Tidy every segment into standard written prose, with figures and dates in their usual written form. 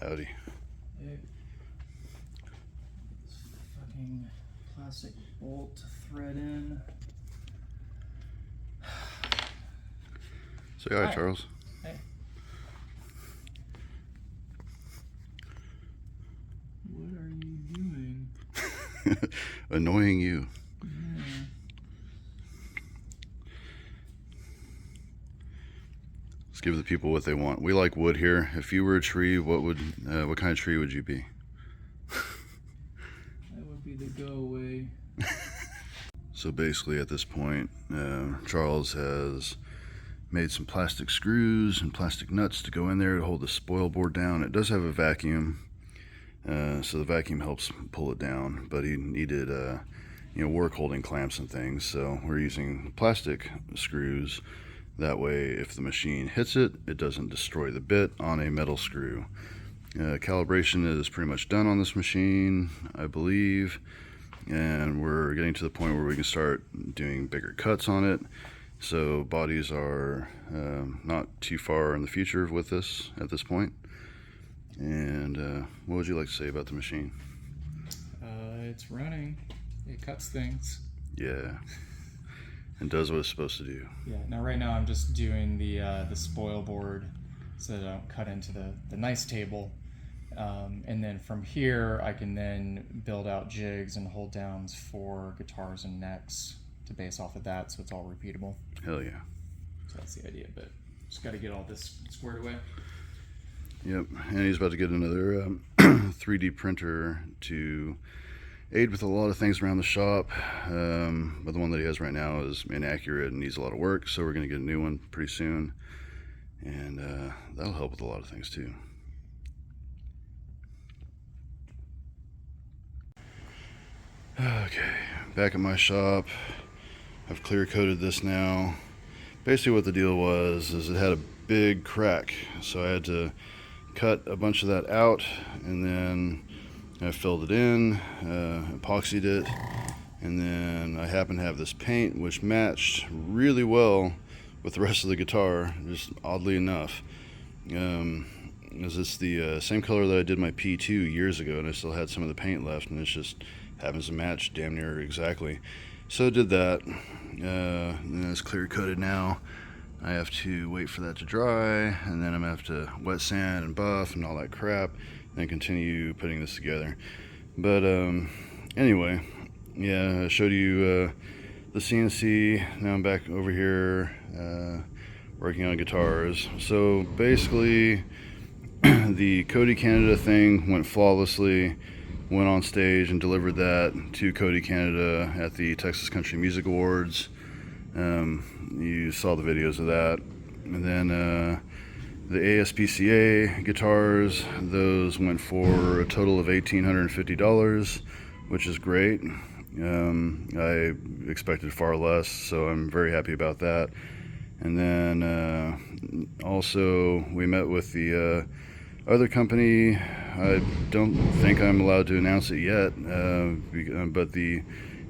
Howdy. Hey. This fucking plastic bolt to thread in. Say hi, Hi. Charles. Hey. What are you doing? Annoying you. Yeah. Let's give the people what they want. We like wood here. If you were a tree, what kind of tree would you be? That would be the go away. So basically at this point, Charles has made some plastic screws and plastic nuts to go in there to hold the spoil board down. It does have a vacuum, so the vacuum helps pull it down, but he needed work holding clamps and things, so we're using plastic screws. That way if the machine hits it, it doesn't destroy the bit on a metal screw. Calibration is pretty much done on this machine, I believe, and we're getting to the point where we can start doing bigger cuts on it. So bodies are not too far in the future with this at this point. And what would you like to say about the machine? It's running. It cuts things. Yeah, and does what it's supposed to do. Yeah. Now, right now, I'm just doing the spoil board so that I don't cut into the nice table. And then from here, I can then build out jigs and hold downs for guitars and necks to base off of that, so it's all repeatable. Hell yeah. So that's the idea, but just got to get all this squared away. Yep, and he's about to get another 3D printer to aid with a lot of things around the shop, but the one that he has right now is inaccurate and needs a lot of work, so we're going to get a new one pretty soon, and that'll help with a lot of things too. Okay, back at my shop. I've clear coated this now. Basically what the deal was is it had a big crack, so I had to cut a bunch of that out, and then I filled it in, epoxied it, and then I happened to have this paint which matched really well with the rest of the guitar, just oddly enough. It's the same color that I did my P2 years ago, and I still had some of the paint left, and it just happens to match damn near exactly. So I did that, and it's clear coated now. I have to wait for that to dry, and then I'm gonna have to wet sand and buff and all that crap, and then continue putting this together. But anyway, yeah, I showed you the CNC. Now I'm back over here working on guitars. So basically, the Cody Canada thing went flawlessly. Went on stage and delivered that to Cody Canada at the Texas Country Music Awards. You saw the videos of that. And then the ASPCA guitars, those went for a total of $1,850, which is great. I expected far less, so I'm very happy about that. And then also we met with the other company. I don't think I'm allowed to announce it yet, but the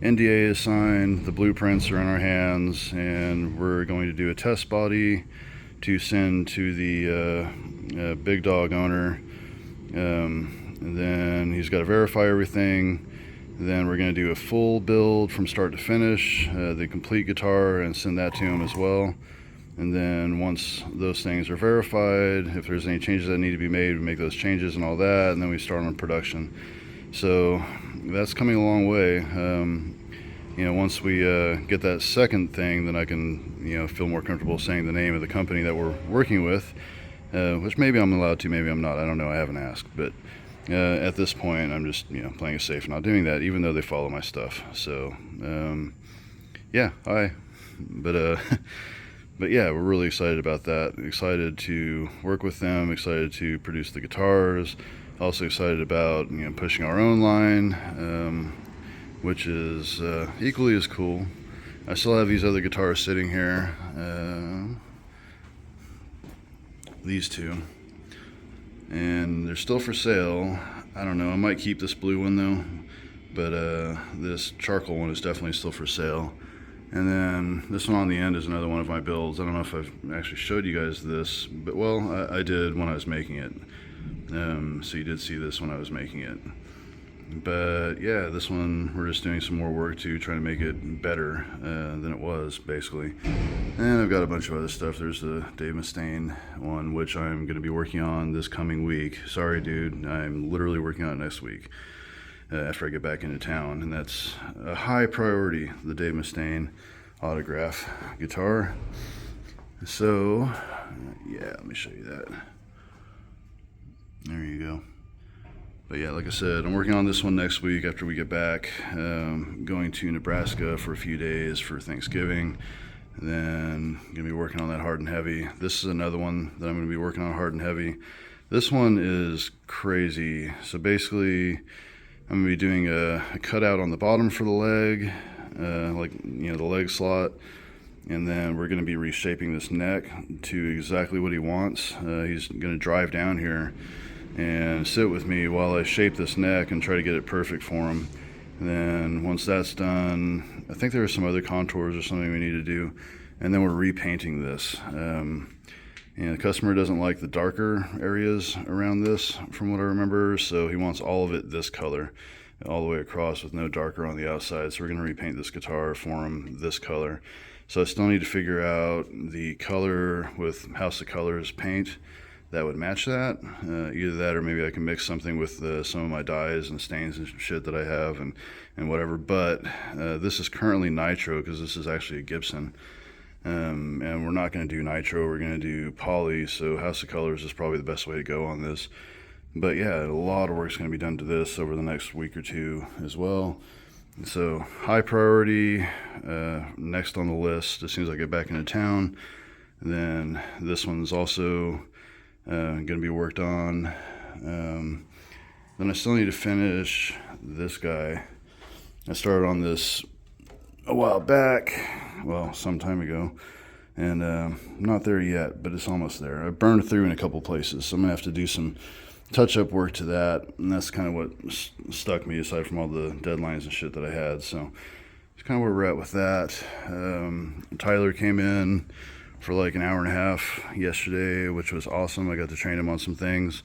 NDA is signed, the blueprints are in our hands, and we're going to do a test body to send to the Big Dog owner. And then he's got to verify everything. Then we're going to do a full build from start to finish, the complete guitar, and send that to him as well. And then once those things are verified, if there's any changes that need to be made, we make those changes and all that, and then we start on production. So that's coming a long way. Once we get that second thing, then I can feel more comfortable saying the name of the company that we're working with, which maybe I'm allowed to, maybe I'm not. I don't know. I haven't asked. But at this point, I'm just playing it safe, not doing that, even though they follow my stuff. So yeah, But yeah, we're really excited about that. Excited to work with them, excited to produce the guitars, also excited about pushing our own line, which is equally as cool. I still have these other guitars sitting here, these two, and they're still for sale. I don't know, I might keep this blue one though, but this charcoal one is definitely still for sale. And then this one on the end is another one of my builds. I don't know if I've actually showed you guys this, but well, I did when I was making it. So you did see this when I was making it. But yeah, this one we're just doing some more work to try to make it better than it was, basically. And I've got a bunch of other stuff. There's the Dave Mustaine one, which I'm going to be working on this coming week. Sorry, dude, I'm literally working on it next week after I get back into town. And that's a high priority, the Dave Mustaine autograph guitar. So yeah, let me show you that. There you go. But yeah, like I said, I'm working on this one next week after we get back. Going to Nebraska for a few days for Thanksgiving. And then gonna be working on that hard and heavy. This is another one that I'm gonna be working on hard and heavy. This one is crazy. So basically, I'm gonna be doing a cutout on the bottom for the leg, like, you know, the leg slot. And then we're gonna be reshaping this neck to exactly what he wants. He's gonna drive down here and sit with me while I shape this neck and try to get it perfect for him. And then once that's done, I think there are some other contours or something we need to do, and then we're repainting this. And the customer doesn't like the darker areas around this, from what I remember, so he wants all of it this color, all the way across with no darker on the outside. So we're gonna repaint this guitar for him this color. So I still need to figure out the color with House of Colors paint that would match that. Either that or maybe I can mix something with some of my dyes and stains and shit that I have and whatever. But this is currently nitro because this is actually a Gibson. And we're not going to do nitro, we're going to do poly. So House of Colors is probably the best way to go on this. But yeah, a lot of work's going to be done to this over the next week or two as well. So high priority, next on the list as soon as I get back into town. And then this one's also going to be worked on. Then I still need to finish this guy. I started on this a while back, well, some time ago, and I'm not there yet, but it's almost there. I burned through in a couple places, so I'm gonna have to do some touch-up work to that, and that's kind of what stuck me, aside from all the deadlines and shit that I had. So it's kind of where we're at with that. Tyler came in for like an hour and a half yesterday, which was awesome. I got to train him on some things,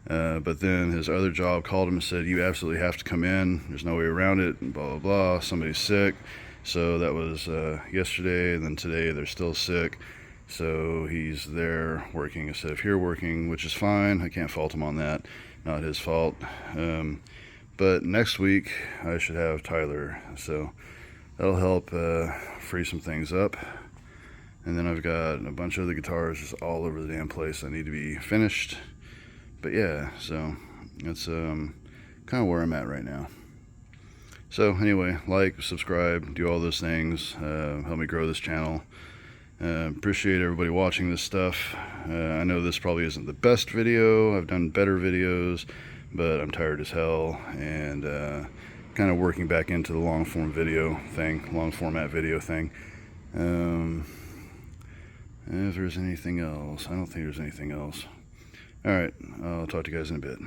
but then his other job called him and said, you absolutely have to come in, there's no way around it, and blah blah blah, somebody's sick. So that was yesterday, and then today they're still sick, so he's there working instead of here working, which is fine. I can't fault him on that, not his fault. But next week I should have Tyler, so that'll help free some things up. And then I've got a bunch of other guitars just all over the damn place that need to be finished. But yeah, so that's kind of where I'm at right now. So anyway, like, subscribe, do all those things, help me grow this channel. Appreciate everybody watching this stuff. I know this probably isn't the best video. I've done better videos, but I'm tired as hell, and kind of working back into the long format video thing. If there's anything else, I don't think there's anything else. All right, I'll talk to you guys in a bit.